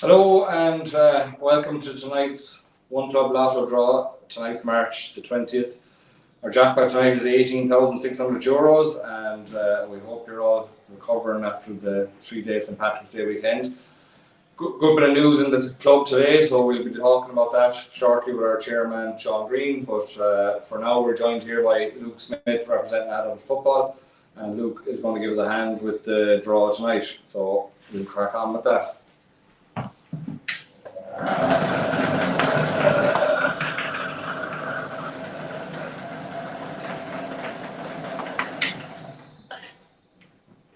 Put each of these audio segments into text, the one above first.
Hello and welcome to tonight's One Club Lotto draw. Tonight's March the 20th. Our jackpot tonight is €18,600 and we hope you're all recovering after the 3-day St. Patrick's Day weekend. Good bit of news in the club today, so we'll be talking about that shortly with our Chairman Sean Greene, but for now we're joined here by Luke Smith representing Adult Football, and Luke is going to give us a hand with the draw tonight, so we'll crack on with that.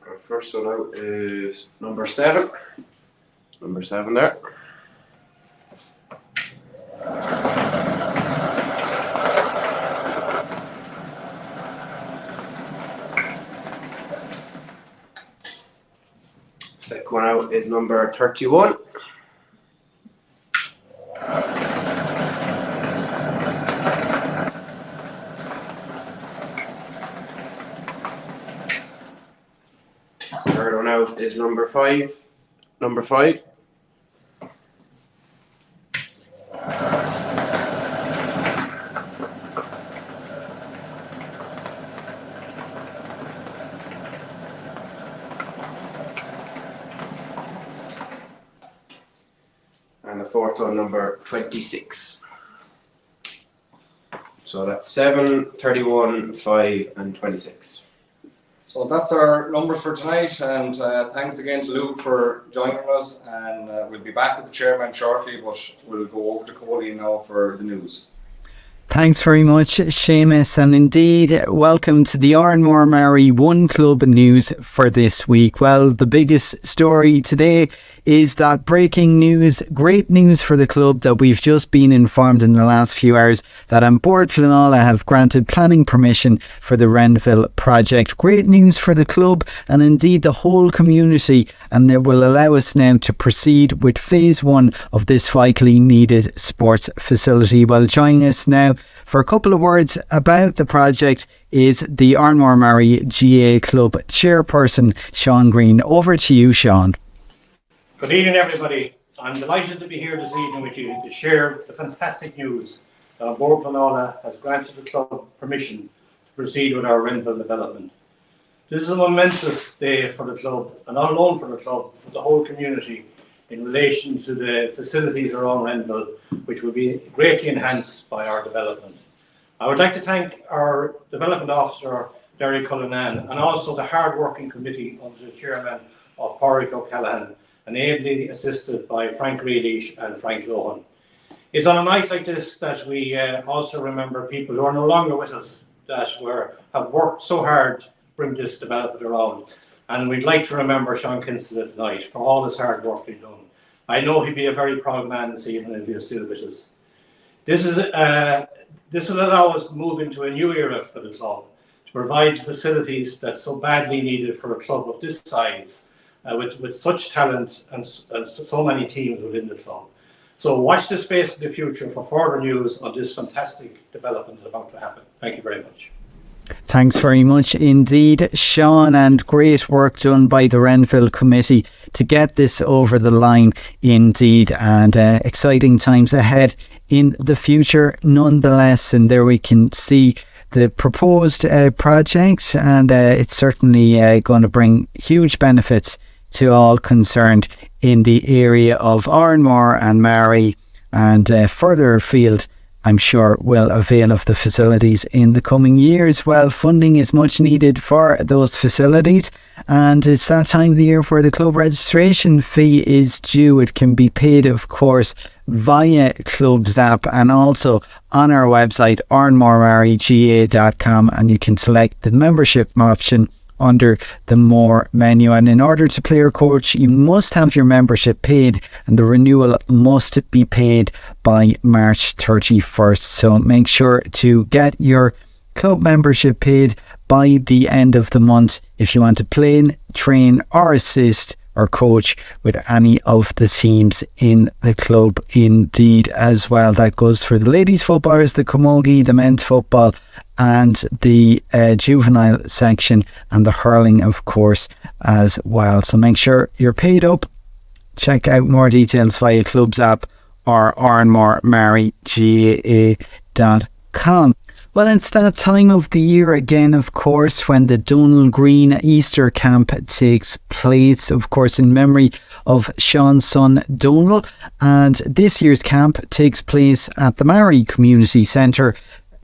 Our first one out is number 7. Number 7 there. Second one out is number 31. Third one out is number 5. Number 5. And the fourth one, number 26. So that's 7, 31, 5 and 26. So that's our numbers for tonight, and thanks again to Luke for joining us, and we'll be back with the chairman shortly, but we'll go over to Cody now for the news. Thanks very much, Seamus, and indeed, welcome to the Oranmore Maree One Club news for this week. Well, the biggest story today is that breaking news, great news for the club, that we've just been informed in the last few hours that An Bord Pleanála have granted planning permission for the Renville project. Great news for the club and indeed the whole community, and it will allow us now to proceed with phase 1 of this vitally needed sports facility. Well, joining us now for a couple of words about the project is the Oranmore Maree GA Club chairperson, Sean Greene. Over to you, Sean. Good evening, everybody. I'm delighted to be here this evening with you to share the fantastic news that An Bord Pleanála has granted the club permission to proceed with our Renville development. This is a momentous day for the club, and not alone for the club, but for the whole community in relation to the facilities around Renville, which will be greatly enhanced by our development. I would like to thank our development officer, Derry Cullinan, and also the hard-working committee under the chairman of Pádraig O'Callaghan, and ably assisted by Frank Grealish and Frank Lohan. It's on a night like this that we also remember people who are no longer with us, that have worked so hard to bring this development around. And we'd like to remember Sean Kinsella tonight for all his hard work he's done. I know he'd be a very proud man this evening if he was still with us. This will allow us to move into a new era for the club, to provide facilities that's so badly needed for a club of this size, with such talent and so many teams within the club. So watch this space in the future for further news on this fantastic development that's about to happen. Thank you very much. Thanks very much indeed, Sean, and great work done by the Renville committee to get this over the line indeed, and exciting times ahead in the future nonetheless. And there we can see the proposed project, and it's certainly going to bring huge benefits to all concerned in the area of Oranmore and Maree, and further afield, I'm sure, will avail of the facilities in the coming years. Well, funding is much needed for those facilities, and it's that time of the year where the club registration fee is due. It can be paid, of course, via Club's app and also on our website, oranmoremareega.com, and you can select the membership option under the More menu. And in order to play or coach, you must have your membership paid, and the renewal must be paid by March 31st. So make sure to get your club membership paid by the end of the month if you want to play, train or assist or coach with any of the teams in the club indeed as well. That goes for the ladies footballers, the Camogie, the men's football and the juvenile section, and the hurling of course as well. So make sure you're paid up Check out more details via Clubs app or Oranmore Maree GAA.com. Well, it's that time of the year again, of course, when the Donal Green Easter Camp takes place, of course, in memory of Sean's son Donal. And this year's camp takes place at the Maree Community Centre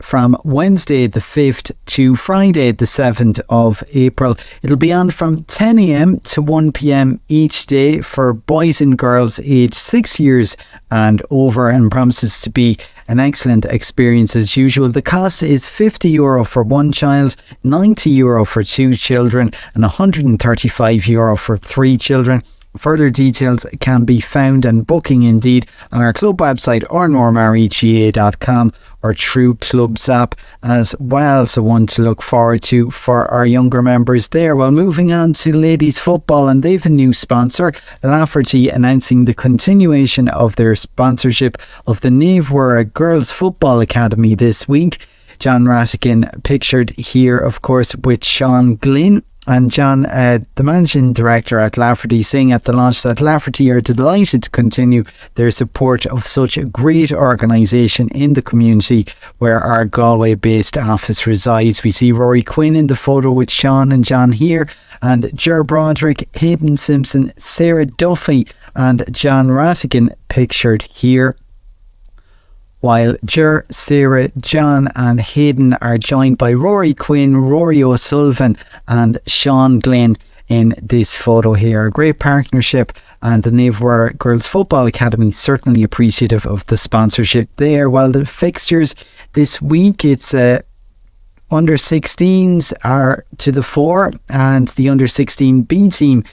from Wednesday the 5th to Friday the 7th of April. It'll be on from 10 a.m. to 1 p.m. each day for boys and girls aged 6 years and over, and promises to be an excellent experience as usual. The cost is €50 for one child, €90 for two children, and €135 for three children. Further details can be found and booking indeed on our club website oranmoremaree.com or through Clubs app as well. So one to look forward to for our younger members there. Well, moving on to ladies football, and they've a new sponsor, Lafferty, announcing the continuation of their sponsorship of the Naomh Girls Football Academy this week. John Rattigan pictured here, of course, with Sean Greene. And John, the managing director at Lafferty, saying at the launch that Lafferty are delighted to continue their support of such a great organisation in the community where our Galway-based office resides. We see Rory Quinn in the photo with Sean and John here, and Ger Broderick, Hayden Simpson, Sarah Duffy and John Rattigan pictured here, while Ger, Sarah, John and Hayden are joined by Rory Quinn, Rory O'Sullivan and Sean Greene in this photo here. A great partnership, and the Naomh Girls Football Academy certainly appreciative of the sponsorship there. While the fixtures this week, it's under 16s are to the fore, and the under 16 B team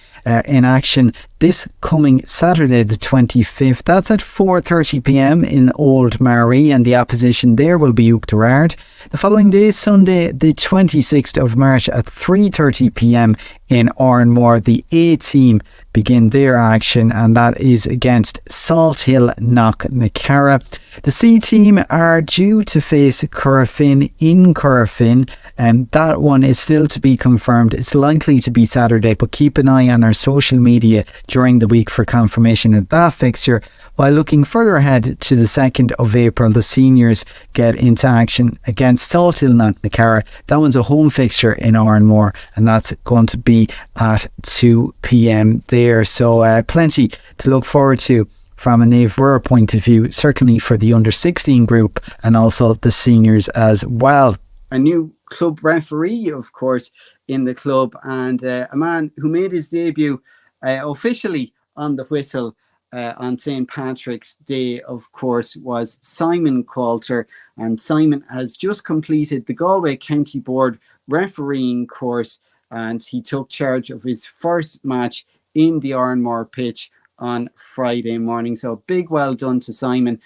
in action this coming Saturday the 25th. That's at 4:30 p.m. in Old Maree, and the opposition there will be Uachtarard. The following day, Sunday the 26th of March at 3:30 p.m. in Oranmore, the A team begin their action, and that is against Salthill Knocknacarra. The C team are due to face Currafin in Currafin, and that one is still to be confirmed. It's likely to be Saturday, but keep an eye on our social media during the week for confirmation of that fixture. While looking further ahead to the 2nd of April, the seniors get into action against Salthill Knocknacarra. That one's a home fixture in Oranmore, and that's going to be at 2 p.m. there. So plenty to look forward to from a Naomh point of view, certainly for the under 16 group and also the seniors as well. A new club referee, of course, in the club, and a man who made his debut officially on the whistle on St. Patrick's Day, of course, was Simon Coulter. And Simon has just completed the Galway County Board refereeing course, and he took charge of his first match in the Oranmore pitch on Friday morning. So big well done to Simon.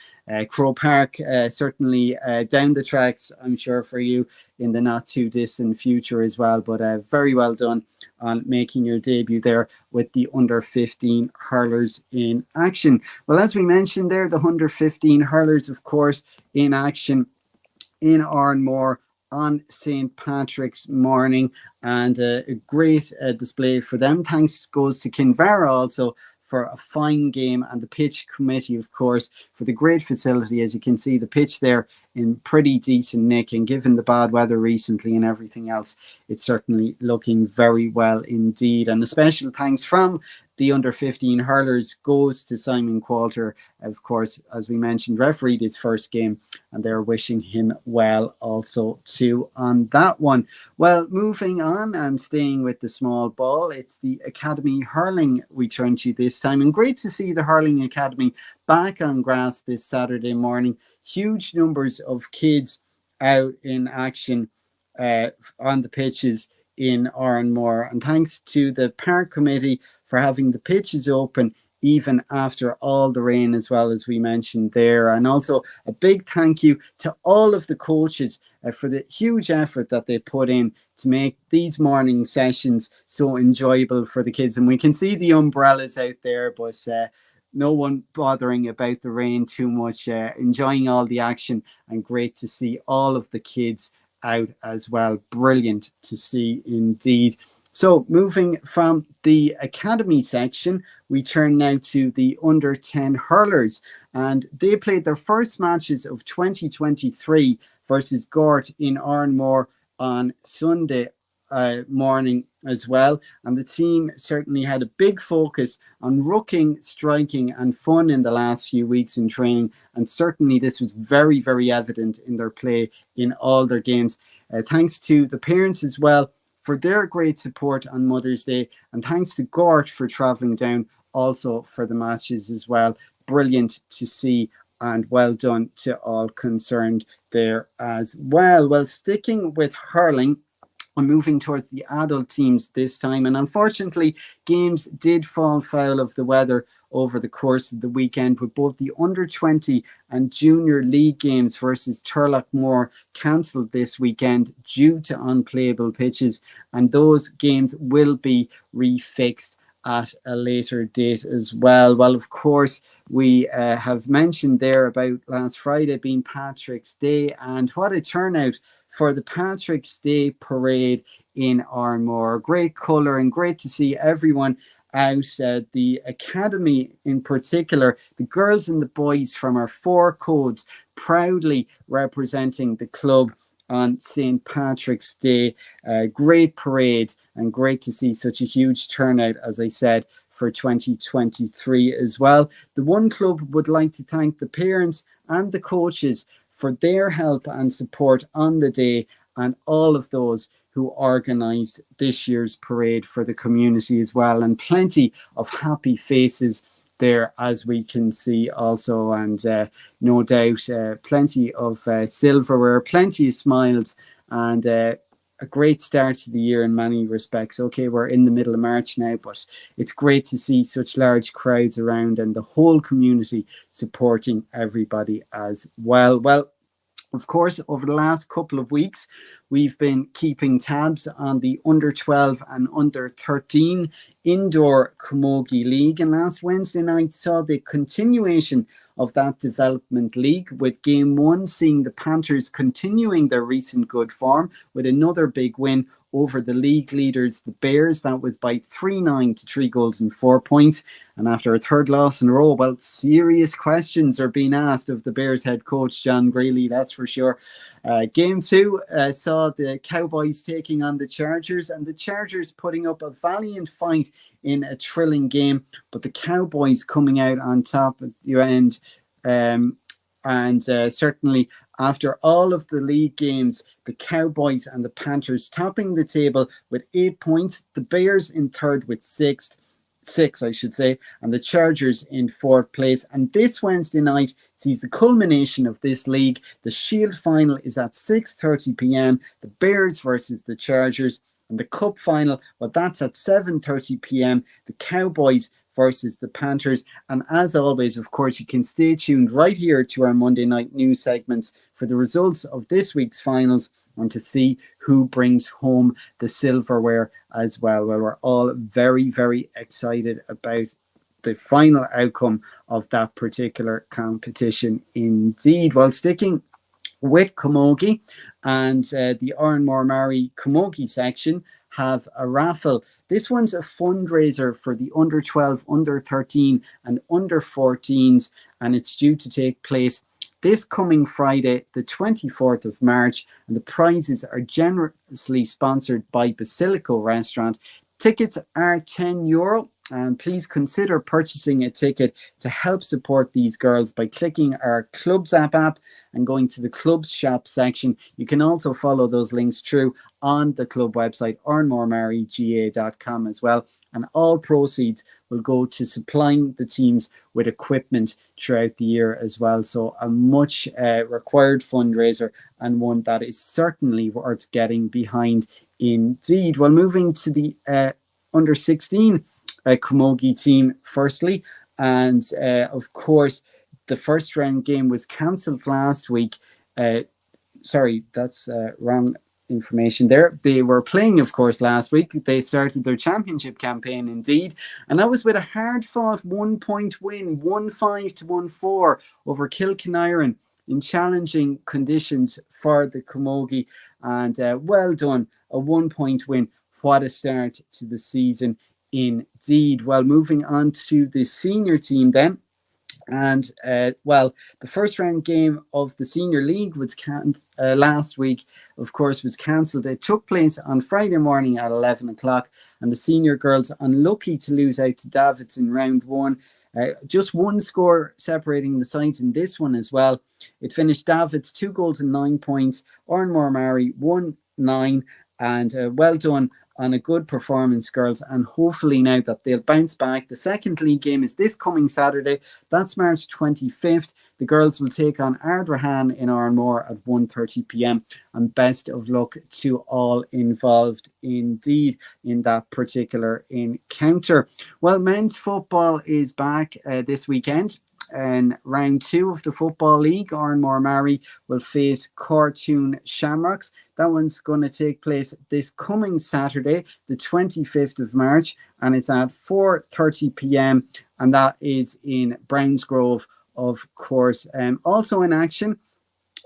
Crow Park certainly down the tracks, I'm sure, for you in the not too distant future as well, but very well done on making your debut there with the under 15 hurlers in action. Well, as we mentioned there, the under 15 hurlers, of course, in action in Oranmore on St. Patrick's morning, and a great display for them. Thanks goes to Kinvara also for a fine game, and the pitch committee, of course, for the great facility. As you can see, the pitch there in pretty decent nick, and given the bad weather recently and everything else, it's certainly looking very well indeed. And a special thanks from the under 15 hurlers goes to Simon Coulter, of course, as we mentioned, refereed his first game, and they're wishing him well also too on that one. Well, moving on and staying with the small ball, it's the Academy Hurling we turn to this time, and great to see the Hurling Academy back on grass this Saturday morning. Huge numbers of kids out in action on the pitches in Oranmore, and thanks to the park committee for having the pitches open even after all the rain, as well, as we mentioned there. And also a big thank you to all of the coaches for the huge effort that they put in to make these morning sessions so enjoyable for the kids. And we can see the umbrellas out there, but no one bothering about the rain too much, enjoying all the action, and great to see all of the kids out as well. Brilliant to see indeed. So moving from the Academy section, we turn now to the under 10 hurlers, and they played their first matches of 2023 versus Gort in Oranmore on Sunday morning as well. And the team certainly had a big focus on rucking, striking and fun in the last few weeks in training, and certainly this was very, very evident in their play in all their games. Thanks to the parents as well for their great support on Mother's Day, and thanks to Gort for travelling down also for the matches as well. Brilliant to see, and well done to all concerned there as well. Well, sticking with hurling, I'm moving towards the adult teams this time, and unfortunately games did fall foul of the weather over the course of the weekend, with both the under 20 and junior league games versus Turlockmore cancelled this weekend due to unplayable pitches, and those games will be refixed at a later date as well. Well, of course, we have mentioned there about last Friday being Patrick's Day, and what a turnout for the Patrick's Day parade in Oranmore. Great colour and great to see everyone out. The Academy in particular, the girls and the boys from our 4 codes proudly representing the club on St. Patrick's Day. Great parade and great to see such a huge turnout, as I said, for 2023 as well. The One Club would like to thank the parents and the coaches for their help and support on the day, and all of those who organised this year's parade for the community as well. And plenty of happy faces there, as we can see also, and no doubt plenty of silverware, plenty of smiles, and a great start to the year in many respects. Okay, we're in the middle of March now, but it's great to see such large crowds around and the whole community supporting everybody as well. Well, of course, over the last couple of weeks, we've been keeping tabs on the under 12 and under 13 indoor Camogie League. And last Wednesday night saw the continuation of that development league, with game 1 seeing the Panthers continuing their recent good form with another big win over the league leaders, the Bears. That was by 3-9 to 3 goals and 4 points. And after a third loss in a row, well, serious questions are being asked of the Bears head coach, John Greene, that's for sure. Game 2 saw the Cowboys taking on the Chargers, and the Chargers putting up a valiant fight in a thrilling game, but the Cowboys coming out on top at the end. And certainly after all of the league games, the Cowboys and the Panthers topping the table with 8 points, the Bears in third with six, I should say, and the Chargers in 4th place. And this Wednesday night sees the culmination of this league. The Shield final is at 6:30 p.m. The Bears versus the Chargers. And the Cup final, well, that's at 7:30 p.m. The Cowboys versus the Panthers. And as always, of course, you can stay tuned right here to our Monday night news segments for the results of this week's finals and to see who brings home the silverware as well. Well, we're all very, very excited about the final outcome of that particular competition indeed. While sticking with Camogie, and the Oranmore Maree Camogie section have a raffle. This one's a fundraiser for the under 12, under 13 and under 14s, and it's due to take place this coming Friday, the 24th of March, and the prizes are generously sponsored by Basilico Restaurant. Tickets are €10, and please consider purchasing a ticket to help support these girls by clicking our Clubs app and going to the Clubs shop section. You can also follow those links through on the club website, oranmoremareega.com as well. And all proceeds will go to supplying the teams with equipment throughout the year as well. So a much required fundraiser, and one that is certainly worth getting behind indeed. Well, moving to the under 16 Camogie team firstly, and of course the first round game was cancelled last week. Sorry, that's wrong information there. They were playing, of course, last week. They started their championship campaign indeed, and that was with a hard fought 1 point win, 1-5 to 1-4 over Kilkennyron in challenging conditions for the Camogie, and well done, a 1 point win. what a start to the season indeed. Well, moving on to the senior team then. And well, the first round game of the Senior League was last week, of course, was cancelled. It took place on Friday morning at 11 o'clock, and the senior girls unlucky to lose out to Davids in round one. Just one score separating the sides in this one as well. It finished Davids 2 goals and 9 points, Oranmore Maree 1-9, and well done on a good performance, girls, and hopefully now that they'll bounce back. The second league game is this coming Saturday. That's March 25th. The girls will take on Ardrahan in Oranmore at 1:30 p.m. And best of luck to all involved indeed in that particular encounter. Well, men's football is back this weekend. In round 2 of the Football League, Oranmore Maree will face Cortoon Shamrocks. That one's going to take place this coming Saturday, the 25th of March, and it's at 4:30 p.m. and that is in Brownsgrove, of course. Also in action,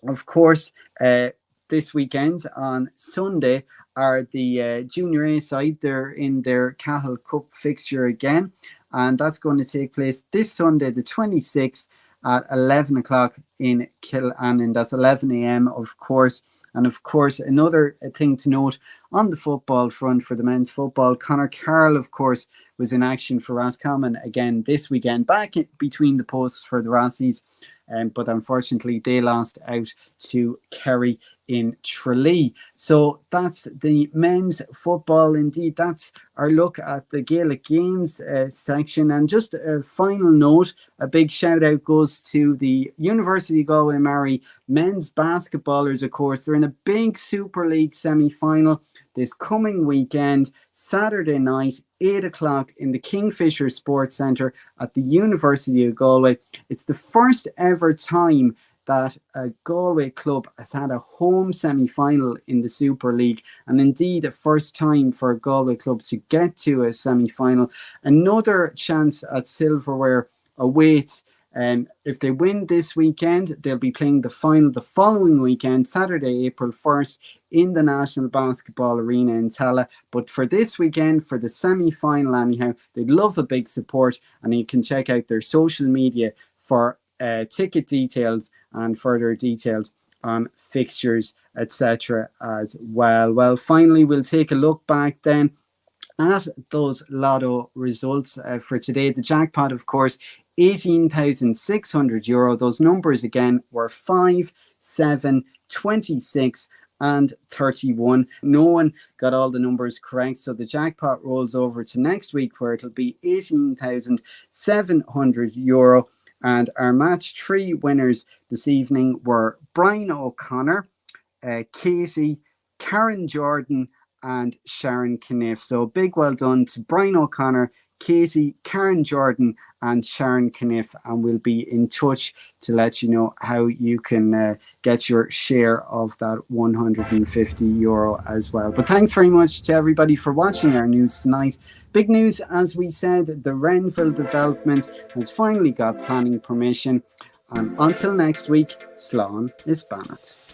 of course, this weekend on Sunday are the Junior A side. They're in their Cahill Cup fixture again, and that's going to take place this Sunday, the 26th, at 11 o'clock in Killannon. That's 11 a.m., of course. And of course, another thing to note on the football front for the men's football, Conor Carroll, of course, was in action for Roscommon again this weekend, back between the posts for the Rossies. But unfortunately, they lost out to Kerry in Tralee. So that's the men's football indeed. That's our look at the Gaelic Games section. And just a final note, a big shout out goes to the University of Galway Maree men's basketballers, of course. They're in a big Superleague semi-final this coming weekend, Saturday night, 8 o'clock in the Kingfisher Sports Centre at the University of Galway. It's the first ever time that a Galway club has had a home semi-final in the Super League, and indeed a first time for a Galway club to get to a semi-final. Another chance at silverware awaits. If they win this weekend, they'll be playing the final the following weekend, Saturday, April 1st, in the National Basketball Arena in Tala. But for this weekend, for the semi-final anyhow, they'd love a big support, and you can check out their social media for ticket details and further details on fixtures, etc. as well. Well, finally, we'll take a look back then at those Lotto results for today. The jackpot, of course, €18,600. Those numbers again were 5, 7, 26 and 31. No one got all the numbers correct, so the jackpot rolls over to next week, where it'll be €18,700. And our match 3 winners this evening were Brian O'Connor, Katie, Karen Jordan and Sharon Kniff. So big well done to Brian O'Connor, Katie, Karen Jordan and Sharon Kniff, and we'll be in touch to let you know how you can get your share of that €150 as well. But thanks very much to everybody for watching our news tonight. Big news, as we said, the Renville Development has finally got planning permission, and until next week, Slán is Banat.